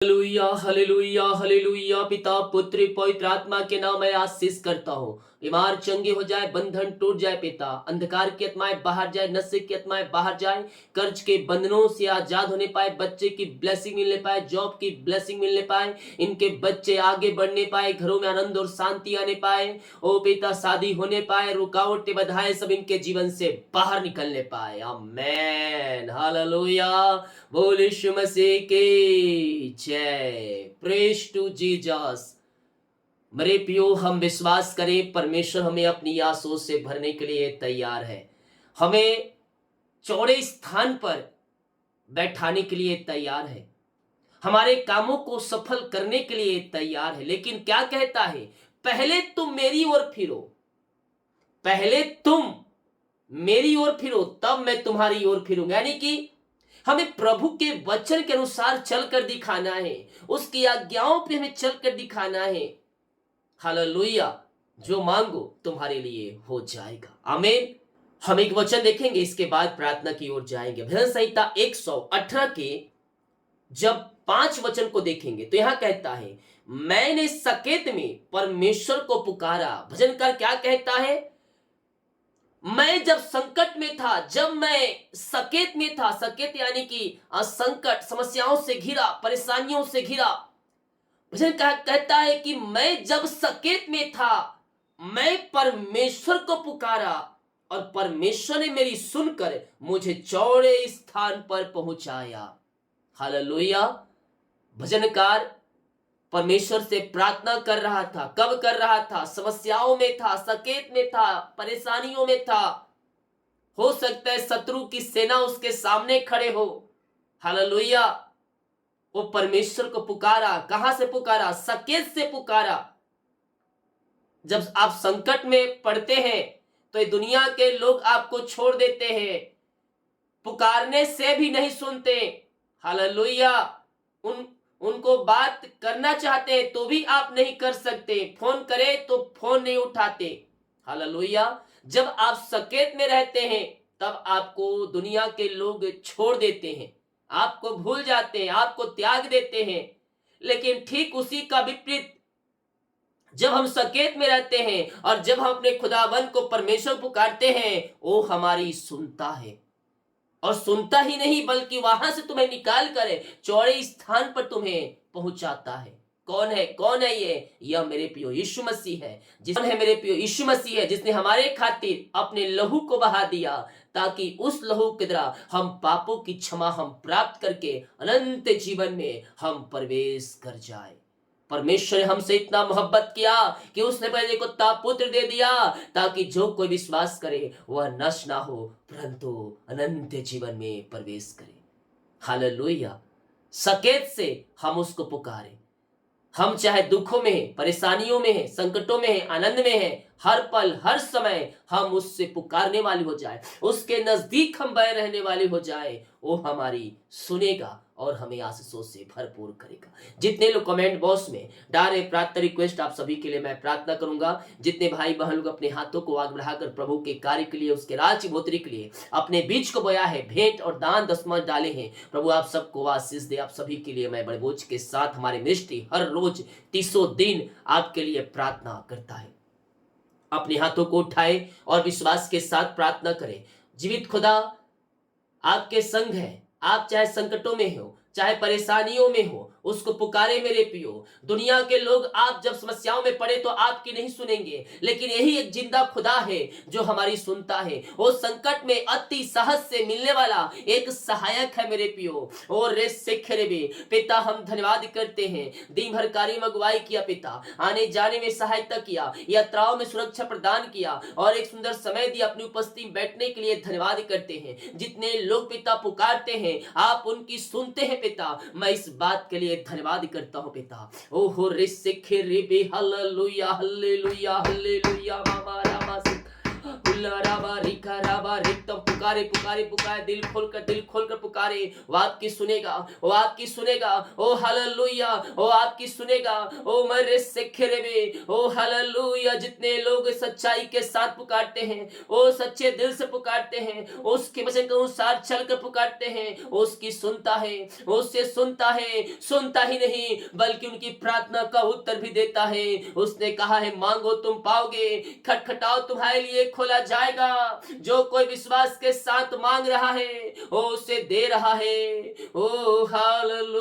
Hallelujah hallelujah hallelujah. पिता पुत्र पवित्र आत्मा के नाम मैं आशीष करता हूँ। बीमार चंगे हो जाए, बंधन टूट जाए पिता, अंधकार की आत्माएं बाहर जाए, नशे की आत्माएं बाहर जाए, कर्ज के बंधनों से आजाद होने पाए, बच्चे की ब्लेसिंग मिलने पाए, जॉब की ब्लेसिंग मिलने पाए, इनके बच्चे आगे बढ़ने पाए, घरों में आनंद और शांति आने पाए। ओ पिता, शादी होने पाए, रुकावटें बाधाएं सब इनके जीवन से बाहर निकलने पाए। आमेन हालेलुया। बोल यीशु मसीह की जय। Praise to Jesus. मेरे प्रियो, हम विश्वास करें परमेश्वर हमें अपनी आंसुओं से भरने के लिए तैयार है। हमें चौड़े स्थान पर बैठाने के लिए तैयार है, हमारे कामों को सफल करने के लिए तैयार है। लेकिन क्या कहता है? पहले तुम मेरी ओर फिरो, पहले तुम मेरी ओर फिरो, तब मैं तुम्हारी ओर फिरूंगा। यानी कि हमें प्रभु के वचन के अनुसार चलकर दिखाना है, उसकी आज्ञाओं पे हमें चलकर दिखाना है। हालेलुया। जो मांगो तुम्हारे लिए हो जाएगा। आमीन। हम एक वचन देखेंगे, इसके बाद प्रार्थना की ओर जाएंगे। भजन संहिता 118 के जब 5 वचन को देखेंगे तो यहां कहता है, मैंने सकेत में परमेश्वर को पुकारा। भजनकार क्या कहता है? मैं जब संकट में था, जब मैं सकेत में था, सकेत यानी कि संकट, समस्याओं से घिरा, परेशानियों से घिरा। भजन कहता है कि मैं जब सकेत में था, मैं परमेश्वर को पुकारा और परमेश्वर ने मेरी सुनकर मुझे चौड़े स्थान पर पहुंचाया। हालेलुया। भजनकार परमेश्वर से प्रार्थना कर रहा था। कब कर रहा था? समस्याओं में था, सकेत में था, परेशानियों में था। हो सकता है शत्रु की सेना उसके सामने खड़े हो। हालेलुया। वो परमेश्वर को पुकारा। कहां से पुकारा? सकेत से पुकारा। जब आप संकट में पड़ते हैं तो ये दुनिया के लोग आपको छोड़ देते हैं, पुकारने से भी नहीं सुनते। हालेलुया। उनको बात करना चाहते हैं तो भी आप नहीं कर सकते, फोन करें तो फोन नहीं उठाते। हालेलुया। जब आप सकेत में रहते हैं तब आपको दुनिया के लोग छोड़ देते हैं, आपको भूल जाते हैं, आपको त्याग देते हैं। लेकिन ठीक उसी का विपरीत, जब हम सकेत में रहते हैं और जब हम अपने खुदावन को परमेश्वर पुकारते हैं, वो हमारी सुनता है। और सुनता ही नहीं बल्कि वहां से तुम्हें निकाल कर चौड़े स्थान पर तुम्हें पहुंचाता है। कौन है? कौन है ये? यह मेरे प्रियो यीशु मसीह है। कौन है? मेरे प्रियो यीशु मसीह है, जिसने हमारे खातिर अपने लहू को बहा दिया, ताकि उस लहू के द्वारा हम पापों की क्षमा हम प्राप्त करके अनंत जीवन में हम प्रवेश कर जाए। परमेश्वर ने हमसे इतना मोहब्बत किया कि उसने पहले को पुत्र दे दिया, ताकि जो कोई विश्वास करे वह नष्ट ना हो परंतु अनंत जीवन में प्रवेश करे। हालेलुया। सकेत से हम उसको पुकारे। हम चाहे दुखों में हैं, परेशानियों में हैं, संकटों में हैं, आनंद में हैं, हर पल हर समय हम उससे पुकारने वाले हो जाए, उसके नजदीक हम बने रहने वाले हो जाए, वो हमारी सुनेगा और हमें आशीषों से भरपूर करेगा। जितने लोग कमेंट बॉक्स में डाले प्रार्थना रिक्वेस्ट, आप सभी के लिए मैं प्रार्थना करूंगा। जितने भाई बहन लोग अपने हाथों को आग बढ़ाकर प्रभु के कार्य के लिए, उसके राज्य भोतरी के लिए अपने बीच को बोया है, भेंट और दान दसमंज डाले हैं, प्रभु आप सबको आशीष दे। आप सभी के लिए मैं बड़े बोझ के साथ हमारे मिनिस्ट्री हर रोज 30 दिन आपके लिए प्रार्थना करता है। अपने हाथों को उठाए और विश्वास के साथ प्रार्थना करें। जीवित खुदा आपके संग है। आप चाहे संकटों में हो, चाहे परेशानियों में हो, उसको पुकारे मेरे प्रियो। दुनिया के लोग आप जब समस्याओं में पड़े तो आपकी नहीं सुनेंगे, लेकिन यही एक जिंदा खुदा है जो हमारी सुनता है। वो संकट में अति सहज से मिलने वाला एक सहायक है मेरे प्रियो। और रे सिखरे भी पिता, हम धन्यवाद करते हैं। दिन भर कार्य में अगुवाई किया पिता, आने जाने में सहायता किया, यात्राओं में सुरक्षा प्रदान किया और एक सुंदर समय दिया अपनी उपस्थिति में बैठने के लिए धन्यवाद करते हैं। जितने लोग पिता पुकारते हैं आप उनकी सुनते हैं पिता, मैं इस बात के लिए धन्यवाद करता हूं पिता। ओहो रे सिखे रे बे हालेलुया हालेलुया हालेलुया। मामा रामा उला राबा रिका राबा रिक्तम, पुकारे पुकारे पुकारे, दिल खोलकर पुकारे, वो आपकी सुनेगा, वो आपकी सुनेगा। ओ हालेलुया, वो आपकी सुनेगा। ओ मरे सेखेरे में, ओ हालेलुया। जितने लोग सच्चाई के साथ पुकारते हैं, ओ सच्चे दिल से पुकारते हैं, उसके वचन के अनुसार चलकर पुकारते हैं, उसकी सुनता है, उससे सुनता है। सुनता ही नहीं बल्कि उनकी प्रार्थना का उत्तर भी देता है। उसने कहा है, मांगो तुम पाओगे, खटखटाओ तुम्हारे लिए खोला जाएगा। जो कोई विश्वास के साथ मांग रहा है वो उसे दे रहा है। Oh hallelujah,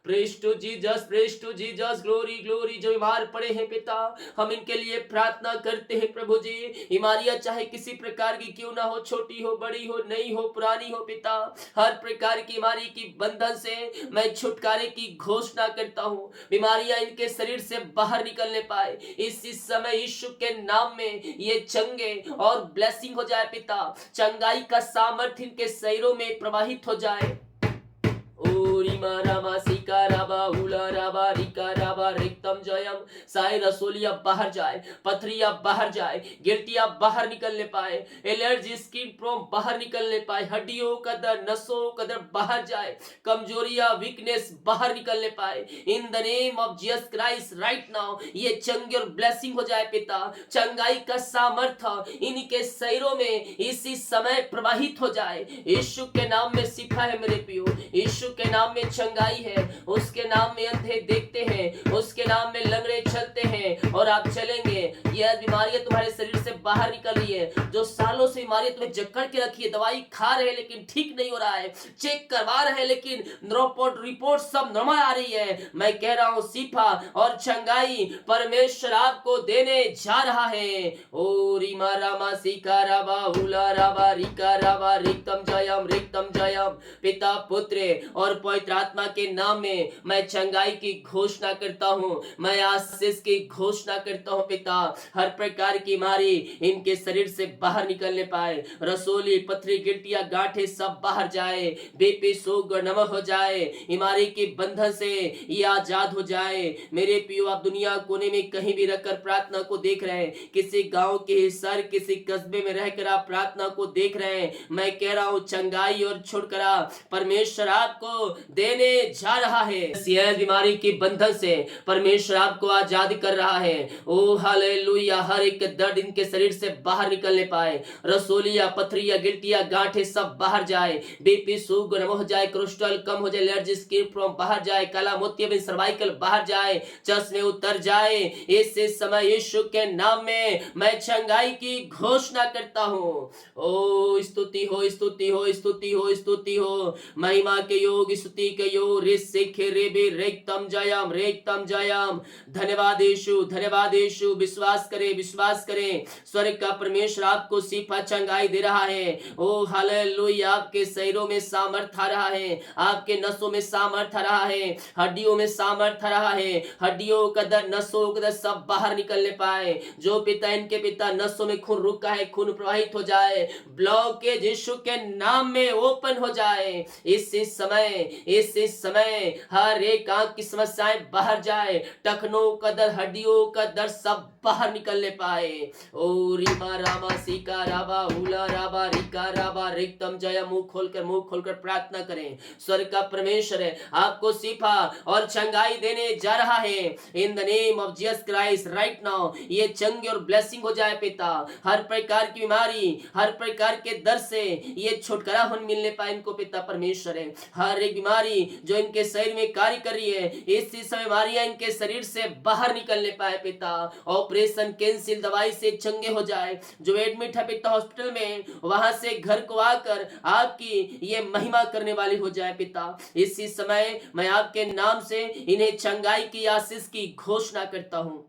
praise to Jesus, praise to Jesus, glory glory. जो बीमार पड़े हैं पिता, हम इनके लिए प्रार्थना करते हैं प्रभु जी। बीमारियां चाहे किसी प्रकार की क्यों ना हो, छोटी हो, बड़ी हो, नई हो, पुरानी हो पिता, हर प्रकार की बीमारी की बंधन से मैं छुटकारे की घोषणा करता हूँ। बीमारियां इनके शरीर से बाहर निकलने पाए इसी समय यीशु के नाम में। ये चंगे और ब्लेसिंग हो जाए पिता, चंगाई का सामर्थ्य इनके शरीरों में प्रवाहित हो जाए। रिक्तम जयम, सारे रसोलिया बाहर जाए, पथरिया बाहर जाए, गिल्टिया बाहर निकलने पाए, एलर्जी स्किन प्रॉब्लम बाहर निकलने पाए, हड्डियों का दर्द, नसों का दर्द बाहर जाए, कमजोरिया वीकनेस बाहर निकलने पाए। In the name of Jesus Christ right now ये चंगे और ब्लेसिंग हो जाए पिता। चंगाई का सामर्थ्य इनके शरीरों में इसी समय प्रवाहित हो जाए। यीशु के नाम में शिफा है मेरे प्रियो, यीशु के नाम में चंगाई है, उसके नाम में अंधे देखते हैं, उसके नाम में लंगड़े चलते हैं और आप चलेंगे। यह बीमारियां तुम्हारे शरीर से बाहर निकल रही है, जो सालों से बीमारियां तुम्हें जकड़ के रखी है, दवाई खा रहे हैं लेकिन ठीक नहीं हो रहा है, चेक करवा रहे हैं लेकिन रिपोर्ट सब नॉर्मल आ रही है। मैं कह रहा हूं शिफा और चंगाई परमेश्वर आपको देने जा रहा है। ओ रीमा रामा सिका राबा हुला राबा रिका राबा रिक्तम जयम। पिता पुत्र और पवित्र आत्मा के नाम में मैं चंगाई की घोषणा करता हूं, मैं आशीष की घोषणा करता हूं पिता। हर प्रकार की बीमारी इनके शरीर से बाहर निकलने पाए, रसोली, पथरी, गिल्टियां, गांठे सब बाहर जाए, बीपी, शुगर नमक हो जाए, बीमारी के बंधन से ये आजाद हो जाए। मेरे पियो, आप दुनिया कोने में कहीं भी रहकर प्रार्थना को देख रहे हैं, किसी गांव के हिस्सा, किसी कस्बे में रहकर आप प्रार्थना को देख रहे हैं, मैं कह रहा हूं चंगाई और छुटकारा परमेश्वर आपको देने जा रहा है। यह बीमारी के बंधन से परमेश्वर आपको आजाद कर रहा है। ओ हालेलुया, हर एक दर्द इनके शरीर से बाहर निकलने पाए, रसोलिया, पथरिया, गिल्टिया, गांठे सब बाहर जाए, बीपी, शुगर नम हो जाए, कोलेस्ट्रॉल कम हो जाए, एलर्जी, स्किन प्रॉब्लम बाहर जाए, काला मोतियाबिंद, सर्वाइकल बाहर जाए, चश्मे उतर जाए। इस समय यीशु के नाम में मैं चंगाई की घोषणा करता हूँ। ओ स्तुति हो, स्तुति हो, स्तुति हो, स्तुति हो, महिमा के योग, स्तुति के योग। रेक्तम जयम। धन्यवाद यीशु। विश्वास करें स्वर्ग का परमेश्वर आपको शिफा चंगाई दे रहा है। ओ हालेलुया, आपके शरीरों में सामर्थ आ रहा है, आपके नसों में सामर्थ आ रहा है, हड्डियों में सामर्थ आ रहा है, हड्डियों का दर्द, नसों का दर्द सब बाहर निकलने पाए। जो पिता, इनके पिता नसों में खून रुका है, खून प्रवाहित हो जाए, ब्लॉकेज यीशु के नाम में ओपन हो जाए। इस समय हर एक आंख की समस्याएं बाहर जाए, टखनों का दर्द, हड्डियों का दर्द सब बाहर निकलने पाए। ओ रीमा रामा सिका राबा हुला राबा रिका राबा रिक्तम जय। मुंह खोलकर प्रार्थना करें। स्वर्ग का परमेश्वर है आपको शिफा और चंगाई देने जा रहा है। In the name of Jesus Christ right now ये चंगे और ब्लेसिंग हो जाए पिता। हर प्रकार की बीमारी, हर प्रकार के दर्द से ये छुटकारा मिलने पाए इनको पिता परमेश्वर है। हर एक बीमारी जो इनके शरीर में कार्य कर रही है, इस समय बीमारियां इनके शरीर से बाहर निकलने पाए पिता। ऑपरेशन कैंसिल, दवाई से चंगे हो जाए। जो एडमिट है पिता हॉस्पिटल में, वहां से घर को आकर आपकी ये महिमा करने वाली हो जाए पिता। इसी समय मैं आपके नाम से इन्हें चंगाई की आशीष की घोषणा करता हूं।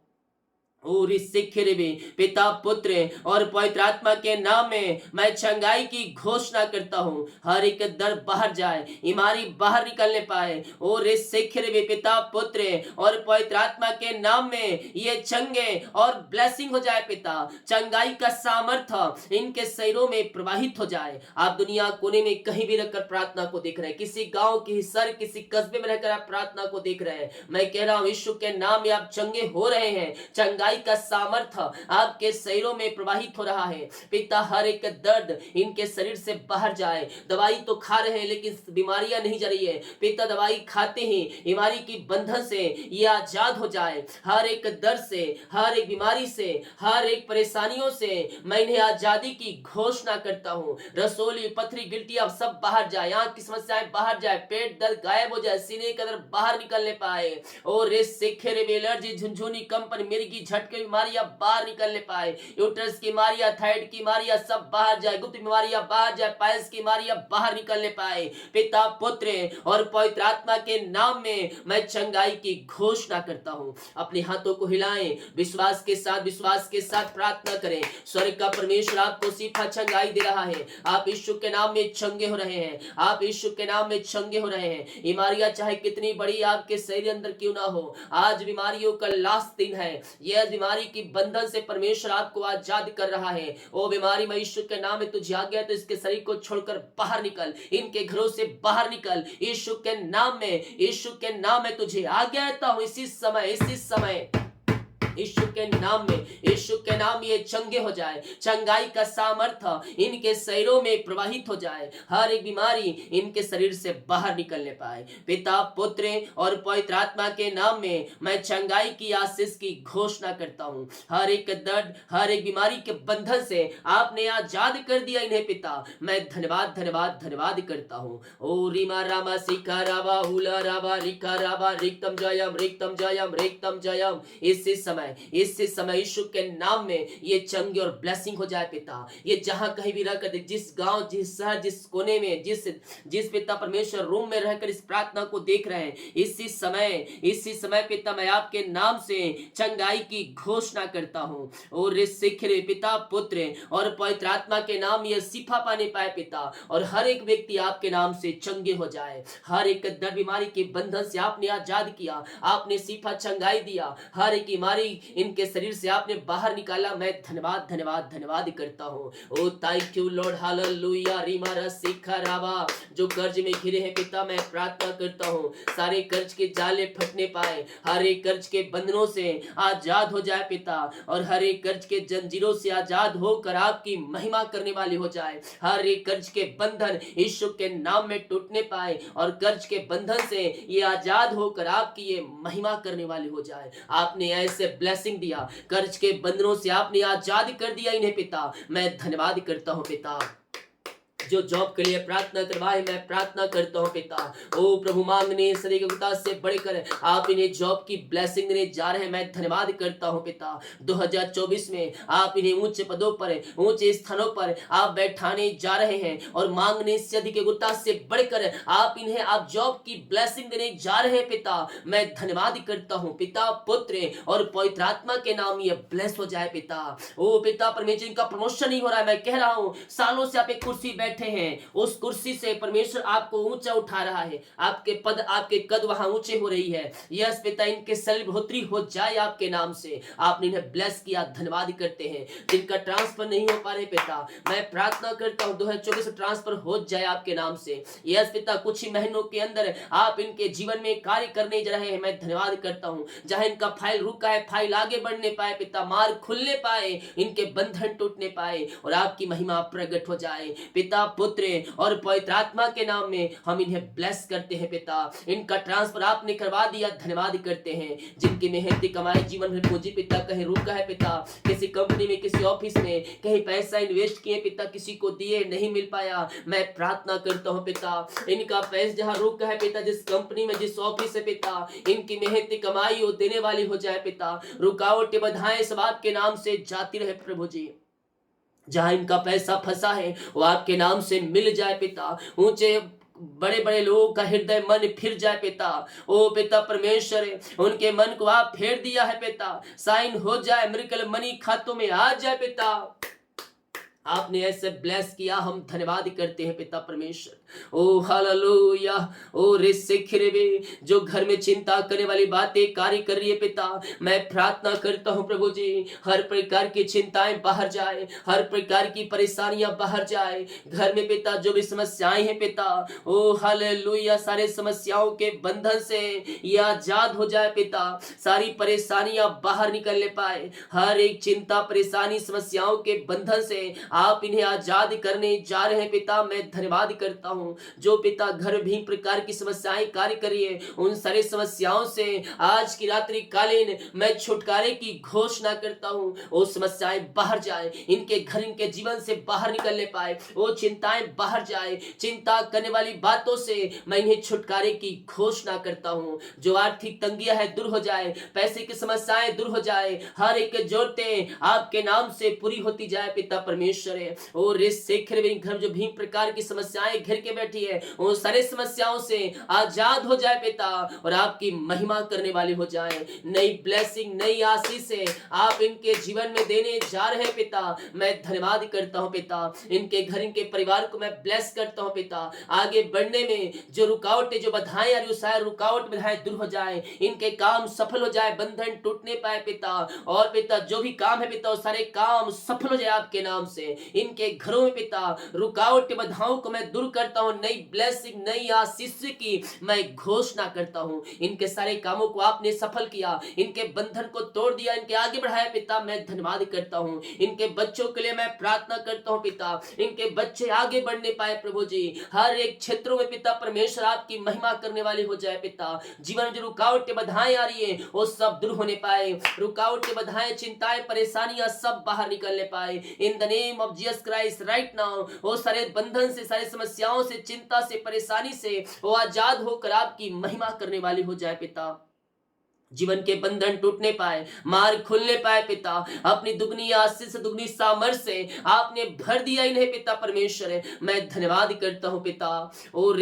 और इस पिता, पुत्र और पवित्र आत्मा के नाम में मैं चंगाई की घोषणा करता हूँ। हर एक दर्द बाहर जाए, बीमारी बाहर निकलने पाए। और इस पिता, पुत्र और पवित्र आत्मा के नाम में ये चंगे और ब्लेसिंग हो जाए पिता। चंगाई का सामर्थ्य इनके शरीरों में प्रवाहित हो जाए। आप दुनिया कोने में कहीं भी रहकर प्रार्थना को देख रहे हैं, किसी गांव की सर, किसी कस्बे में रहकर आप प्रार्थना को देख रहे हैं, मैं कह रहा हूँ यीशु के नाम में आप चंगे हो रहे हैं। चंगाई चंगाई का सामर्थ्य आपके शरीरों में प्रवाहित हो रहा है पिता। हर एक दर्द इनके शरीर से बाहर जाए। दवाई तो खा रहे हैं लेकिन बीमारियां नहीं जा रही है पिता। दवाई खाते ही बीमारी की बंधन से ये आजाद हो जाए। हर एक दर्द से, हर एक बीमारी से, हर एक परेशानियों से मैं इन्हें आजादी की घोषणा करता हूँ। रसोली, पथरी, गिल्टी अब सब बाहर जाए। आंख की समस्याएं बाहर जाए। पेट दर्द गायब हो जाए। सीने के अंदर बाहर निकलने पाए। और एलर्जी, झुनझुनी, कंपन, मिर्गी, झटके बीमारियां बाहर निकलने पाए। यूट्रस की बीमारियां, थायराइड की बीमारियां सब बाहर जाए। गुप्त बीमारियां बाहर जाए। पायल्स की बीमारियां बाहर निकलने पाए पिता, पुत्र और पवित्र आत्मा के नाम में मैं चंगाई की घोषणा करता हूं। अपने हाथों को हिलाएं, विश्वास के साथ प्रार्थना करें। स्वर्ग का परमेश्वर आपको सीधा चंगाई दे रहा है। आप यीशु के नाम में चंगे हो रहे हैं। आप यीशु के नाम में चंगे हो रहे हैं। बीमारियां चाहे कितनी बड़ी आपके शरीर अंदर क्यों ना हो, आज बीमारियों का लास्ट दिन है। यह बीमारी की बंधन से परमेश्वर आपको आजाद कर रहा है। ओ बीमारी, मैं यीशु के नाम में तुझे आ गया तो इसके शरीर को छोड़कर बाहर निकल। इनके घरों से बाहर निकल। यीशु के नाम में, यीशु के नाम में तुझे आ गया हूं इसी समय यीशु के नाम में, यीशु के नाम ये चंगे हो जाए। चंगाई का सामर्थ्य इनके शरीरों में प्रवाहित हो जाए। हर एक बीमारी इनके शरीर से बाहर निकलने पाए। पिता, पुत्र और पवित्र आत्मा के नाम में मैं चंगाई की आशीष की घोषणा करता हूं। हर एक दर्द, हर एक बीमारी के बंधन से आपने आजाद कर दिया इन्हें पिता। मैं धन्यवाद धन्यवाद धन्यवाद करता हूं। ओ रीमा रामा सिका रावा हुला रावा रिका रावा रिक्तम जयम रिक्तम जयम रिक्तम जयम। इस समय यीशु के नाम में ये चंगे और ब्लेसिंग हो जाए पिता। ये जहां कहीं भी रहकर, जिस गांव, जिस शहर, जिस कोने में, जिस पिता परमेश्वर रूम में रहकर इस प्रार्थना को देख रहे हैं, इसी समय पिता मैं आपके नाम से चंगाई की घोषणा करता हूं। और सिखरे पिता, पुत्र और पवित्र आत्मा के नाम ये शिफा पाने पाए पिता। और हर एक व्यक्ति आपके नाम से चंगे हो जाए। हर एक दर्द, बीमारी के बंधन से आपने आजाद किया। आपने शिफा, चंगाई दिया। हर एक बीमारी इनके शरीर से आपने बाहर निकाला। मैं धन्यवाद धन्यवाद धन्यवाद करता हूँ। ओ थैंक यू लॉर्ड, हालेलुया। रीमारा सिखा रावा, जो कर्ज में घिरे हैं पिता, मैं प्रार्थना करता हूँ सारे कर्ज के जाले फटने पाए। हर एक कर्ज के बंधनों से आजाद हो जाए पिता। और हर एक कर्ज के जंजीरों से आजाद होकर आपकी महिमा करने वाली हो जाए। हर एक कर्ज के बंधन यीशु के नाम में टूटने पाए। और कर्ज के बंधन से ये आजाद होकर आपकी ये महिमा करने वाली हो जाए। आपने ऐसे ब्लेसिंग दिया, कर्ज के बंधनों से आपने आजाद कर दिया इन्हें पिता। मैं धन्यवाद करता हूं पिता। जो जॉब के लिए प्रार्थना करवाए, मैं प्रार्थना करता हूं पिता। ओ प्रभु, मांगने सदैवता से बढ़कर आप इन्हें जॉब की ब्लेसिंग देने जा रहे हैं। मैं धन्यवाद करता हूं पिता। 2024 में आप इन्हें ऊंचे पदों पर, ऊंचे स्थानों पर आप बैठाने जा रहे हैं। और मांगने से अधिकता से बढ़कर आप इन्हें आप जॉब की ब्लेसिंग देने जा रहे हैं पिता। मैं धन्यवाद करता हूं पिता, पुत्र और पवित्र आत्मा के नाम ये ब्लेस हो जाए पिता। ओ पिता परमेश्वर, इनका प्रमोशन नहीं हो रहा है, मैं कह रहा हूं सालों से आप एक कुर्सी बैठे हैं, उस कुर्सी से परमेश्वर आपको ऊंचा उठा रहा है। आपके पद, आपके कद वहां ऊंचे हो रही है। यस पिता, इनके शरीर बढ़ोतरी हो जाए आपके नाम से। आपने इन्हें ब्लेस किया, धन्यवाद करते हैं। जिनका ट्रांसफर नहीं हो पा रहे पिता, मैं प्रार्थना करता हूं 2024 ट्रांसफर हो जाए आपके नाम से। यस पिता, कुछ ही महीनों के अंदर आप इनके जीवन में कार्य करने जा रहे हैं। मैं धन्यवाद करता हूं। जहां इनका फाइल रुका है, फाइल आगे बढ़ने पाए पिता, मार्ग खुलने पाए, इनके बंधन टूटने पाए और आपकी महिमा प्रकट हो जाए पिता, पुत्र और पवित्र आत्मा के नाम में हम इन्हें ब्लेस करते हैं पिता। इनका ट्रांसफर आपने करवा दिया, धन्यवाद करते हैं। जिनकी मेहनती कमाई जीवन भर पूंजी पिता कहीं रुका है पिता, किसी कंपनी में, किसी ऑफिस में कहीं पैसा इन्वेस्ट किए पिता, किसी को दिए नहीं मिल पाया, मैं प्रार्थना करता हूं पिता, इनका पैसा जहां रुका है पिता, जिस कंपनी में, जिस ऑफिस है पिता, इनकी मेहनती कमाई वो देने वाली हो जाए पिता। रुकावटें, बाधाएं सब आपके नाम से जाती रहे प्रभु जी। जहां इनका पैसा फंसा है वो आपके नाम से मिल जाए पिता। ऊंचे बड़े बड़े लोगों का हृदय, मन फिर जाए पिता। ओ पिता परमेश्वर, उनके मन को आप फेर दिया है पिता। साइन हो जाए, मिरेकल मनी खातों में आ जाए पिता। आपने ऐसे ब्लेस किया, हम धन्यवाद करते हैं पिता परमेश्वर। ओ हालेलुया। ओ रिसिखिरिबे, जो घर में चिंता करने वाली बातें कार्य कर रही है पिता, मैं प्रार्थना करता हूँ प्रभु जी, हर प्रकार की चिंताएं बाहर जाए, हर प्रकार की परेशानियां बाहर जाए। घर में पिता जो भी समस्याएं हैं पिता, ओ हालेलुया, सारे समस्याओं के बंधन से ये आजाद हो जाए पिता, सारी परेशानियां बाहर निकलने पाए, हर एक चिंता परेशानी समस्याओं के बंधन से आप इन्हें आजाद करने जा रहे हैं पिता। मैं धन्यवाद करता हूँ जो पिता घर भी प्रकार की समस्याएं कार्य करिए, उन सारी समस्याओं से आज की रात्रि कालीन मैं छुटकारे की घोषणा करता हूँ। वो समस्याएं बाहर जाए, इनके घर इनके जीवन से बाहर निकलने पाए, वो चिंताएं बाहर जाए, चिंता करने वाली बातों से मैं इन्हें छुटकारे की घोषणा करता हूँ। जो आर्थिक तंगियां है दूर हो जाए, पैसे की समस्याएं दूर हो जाए, हर एक जरूरतें आपके नाम से पूरी होती जाए पिता परमेश्वर है। और इस शेखर में घर जो भी प्रकार की समस्याएं घिर के बैठी है, उन सारे समस्याओं से आजाद हो जाए पिता, और आपकी महिमा करने वाले हो जाए। नई ब्लेसिंग नई आशीष से आप इनके जीवन में देने जा रहे हैं पिता। मैं धन्यवाद करता हूं पिता, इनके घर इनके परिवार को मैं ब्लेस करता हूं पिता। आगे बढ़ने में जो रुकावटें जो बाधाएं आ रही, सारे रुकावट बाधाएं दूर हो जाए, इनके काम सफल हो जाए, बंधन टूटने पाए पिता। और पिता जो भी काम है पिता, वो सारे काम सफल हो जाए आपके नाम से। इनके घरों में पिता रुकावट बाधाओं को मैं दूर करता हूं, नई ब्लेसिंग नई आशीष की मैं घोषणा करता हूं। इनके सारे कामों को आपने सफल किया, इनके बंधन को तोड़ दिया, इनके आगे बढ़ाया पिता। मैं धन्यवाद करता हूं। इनके बच्चों के लिए मैं प्रार्थना करता हूं पिता, इनके बच्चे आगे बढ़ने पाए प्रभु जी, हर एक क्षेत्रों में पिता परमेश्वर आपकी महिमा करने वाले हो जाए पिता। जीवन में जो रुकावटें बाधाएं आ रही है वो सब दूर होने पाए, रुकावटें बाधाएं चिंताएं परेशानियां सब बाहर निकलने पाए। In the name of Jesus Christ right now वो सारे बंधन से, सारी समस्याओं से, चिंता से, परेशानी से वो आजाद होकर आपकी महिमा करने वाले हो जाए पिता। जीवन के बंधन टूटने पाए, मार्ग खुलने पाए पिता। अपनी दुगनी आशीष दुगनी सामर्थ से आपने भर दिया इन्हें पिता परमेश्वर है। मैं धन्यवाद करता हूं पिता। और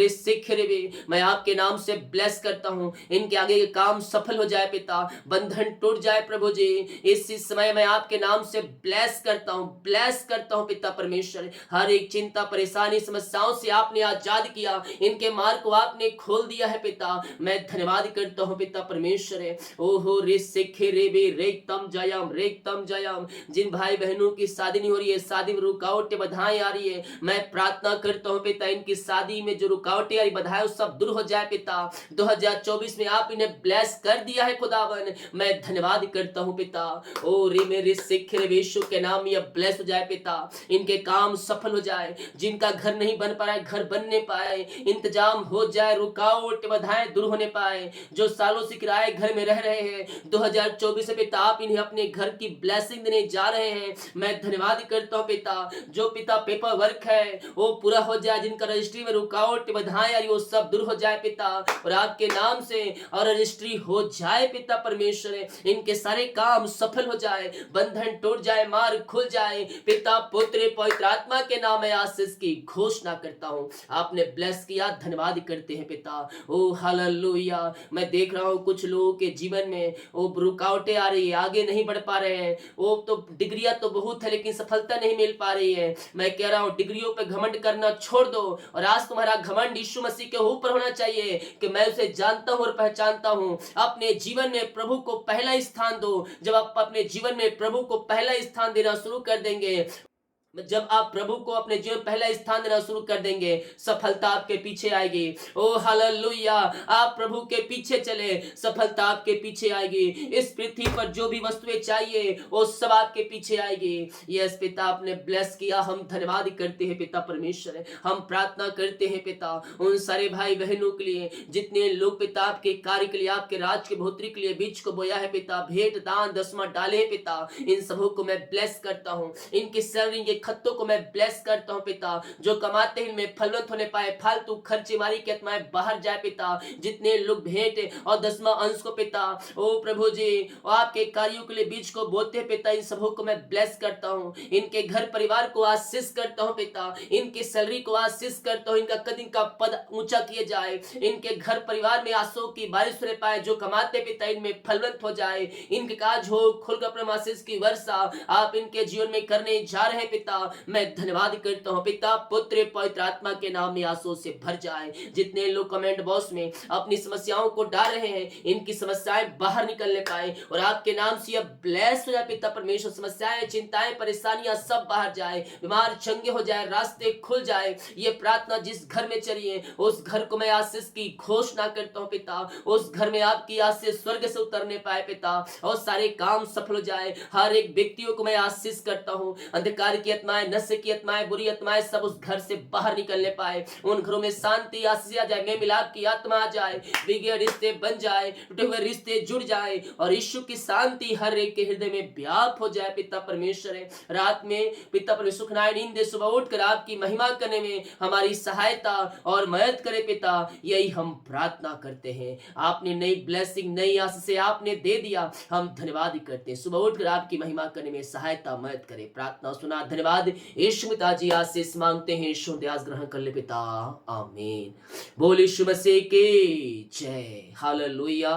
मैं आपके नाम से ब्लेस करता हूं, इनके आगे के काम सफल हो जाए पिता, बंधन टूट जाए प्रभु जी। इसी समय मैं आपके नाम से ब्लेस करता हूं पिता परमेश्वर। हर एक चिंता परेशानी समस्याओं से आपने आजाद किया, इनके मार्ग को आपने खोल दिया है पिता। मैं धन्यवाद करता हूं पिता परमेश्वर है। ओहो रे सेखे रे बे रेकतम जयम। जिन भाई बहनों की शादी नहीं हो रही है, शादी में रुकावटें बाधाएं आ रही है, मैं प्रार्थना करता हूं पिता, इनकी शादी में जो रुकावटें आ रही बाधाएं सब दूर हो जाए पिता। 2024 में आप इन्हें ब्लेस कर दिया है खुदावन, मैं धन्यवाद करता हूं पिता। ओ रे मेरे सेखे रे यीशु के नाम ये ब्लेस हो जाए पिता, इनके काम सफल हो जाए, जिनका घर नहीं बन पा रहा है घर बनने पाए, इंतजाम हो जाए, रुकावट बाधाएं दूर होने पाए। जो सालों से किराए घर में रह रहे हैं, 2024 में पिता आप इन्हें अपने घर की ब्लेसिंग देने जा रहे हैं। मैं धन्यवाद करता हूं पिता, जो पिता पेपर वर्क है वो पूरा हो जाए, जिनका रजिस्ट्री में रुकावट बाधाएं आ रही वो सब दूर हो जाए पिता, और आपके नाम से और रजिस्ट्री हो जाए पिता परमेश्वर। इनके सारे काम सफल हो जाए, बंधन टूट जाए, मार्ग खुल जाए पिता पुत्र पवित्र आत्मा के नाम में आशीष की घोषणा करता हूं। आपने ब्लेस किया, धन्यवाद करते हैं पिता। ओ हालेलुया। मैं देख रहा हूं कुछ लोगों के जीवन में वो रुकावटें आ रही है, आगे नहीं बढ़ पा रहे हैं, वो तो डिग्रियां तो बहुत है लेकिन सफलता नहीं मिल पा रही है। मैं कह रहा हूं डिग्रियों पे घमंड करना छोड़ दो, और आज तुम्हारा घमंड यीशु मसीह के ऊपर होना चाहिए कि मैं उसे जानता हूं और पहचानता हूं। अपने जीवन में प्रभु को पहला स्थान दो। जब आप अपने जीवन में प्रभु को पहला स्थान देना शुरू कर देंगे, जब आप प्रभु को अपने जीवन पहला स्थान देना शुरू कर देंगे, सफलता आपके पीछे आएगी। ओ हालेलुया। आप प्रभु के पीछे चले, सफलता आपके पीछे आएगी। इस पृथ्वी पर जो भी वस्तुएं चाहिए वो सब आपके पीछे आएगी। यस पिता, आपने ब्लेस किया, हम धन्यवाद करते हैं पिता परमेश्वर। हम प्रार्थना करते हैं पिता उन सारे भाई बहनों के लिए जितने लोग पिता आपके कार्य के लिए, आपके राज के बढ़ोतरी के लिए बीज को बोया है पिता, भेंट दान दसवां डाले है पिता, इन सबों को मैं ब्लेस करता हूँ। इनकी सैलरी खत्तों को मैं ब्लेस करता हूं पिता, जो कमाते हैं इनमें फलवंत होने पाए, फालतू खर्चेमारी की आत्माएं बाहर जाए पिता। जितने लोग भेंट और दसवां अंश को पिता, ओ प्रभु जी आपके कार्यों के लिए बीज को बोते हैं पिता, इन सबों को मैं ब्लेस करता हूं। इनके घर परिवार को आशीष करता हूं पिता, इनकी सैलरी को आशीष करता हूं, इनका कद इनका पद ऊंचा किया जाए, इनके घर परिवार में आंसू की बारिश होने पाए, जो कमाते पिता इनमें फलवंत हो जाए, इनके काज हो खुलकर आशीष की वर्षा आप इनके जीवन में करने जा रहे हैं पिता। पिता मैं धन्यवाद करता हूँ पिता, पुत्र पवित्र आत्मा के नाम में आंसू से भर जाए। जितने लोग कमेंट बॉक्स में अपनी समस्याओं को डाल रहे हैं, इनकी समस्याएं बाहर निकलने पाए और आपके नाम से अब ब्लेस हो जाए पिता परमेश्वर। समस्याएं, चिंताएं, परेशानियां सब बाहर जाए, बीमार चंगे हो जाए, रास्ते खुल जाए। ये प्रार्थना जिस घर में चली है उस घर को मैं आशीष की घोषणा करता हूँ पिता। उस घर में आपकी आशीष स्वर्ग से उतरने पाए पिता, और सारे काम सफल हो जाए। हर एक व्यक्तियों को मैं आशीष करता हूँ। अंधकार की आत्माएं, नशे की आत्माएं, बुरी आत्माएं सब उस घर से बाहर निकलने पाए। उन घरों में शांति आशीष आ जाए, में मिलाप की आत्मा आ जाए, बिगड़े रिश्ते बन जाए, टूटे हुए रिश्ते जुड़ जाए और यीशु की शांति हर एक के हृदय में व्याप हो जाए पिता परमेश्वर है। रात में पिता परमेश्वर सुखनाए नींद दे, सुबह उठकर आपकी महिमा करने में हमारी सहायता और मदद करे पिता। यही हम प्रार्थना करते हैं। आपने नई ब्लेसिंग, नई आशीष आपने दे दिया, हम धन्यवाद करते हैं। सुबह उठकर आपकी महिमा करने में सहायता मदद करे। प्रार्थना सुना, धन्यवाद यीशु पिताजी। आशीष मांगते हैं, यीशु दयास ग्रहण कर ले पिता, आमीन। बोल यीशु मसीह की जय, हालेलुया।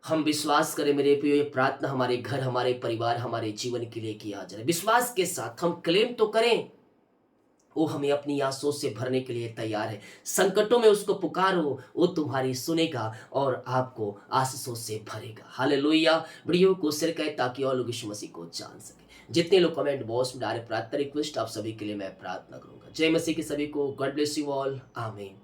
हम विश्वास करें मेरे प्रियो, ये प्रार्थना हमारे घर, हमारे परिवार, हमारे जीवन के लिए किया जाए। विश्वास के साथ हम क्लेम तो करें, वो हमें अपनी आंसू से भरने के लिए तैयार है। संकटों में उसको पुकारो, वो तुम्हारी सुनेगा और आपको आशीषों से भरेगा। हालेलुया। वीडियो को शेयर करें ताकि और लोग यीशु मसीह को जान सके। जितने लोग कमेंट बॉक्स में डाले प्रार्थना रिक्वेस्ट, आप सभी के लिए मैं प्रार्थना करूंगा। जय मसीह के सभी को। गॉड ब्लेस यू ऑल, आमीन।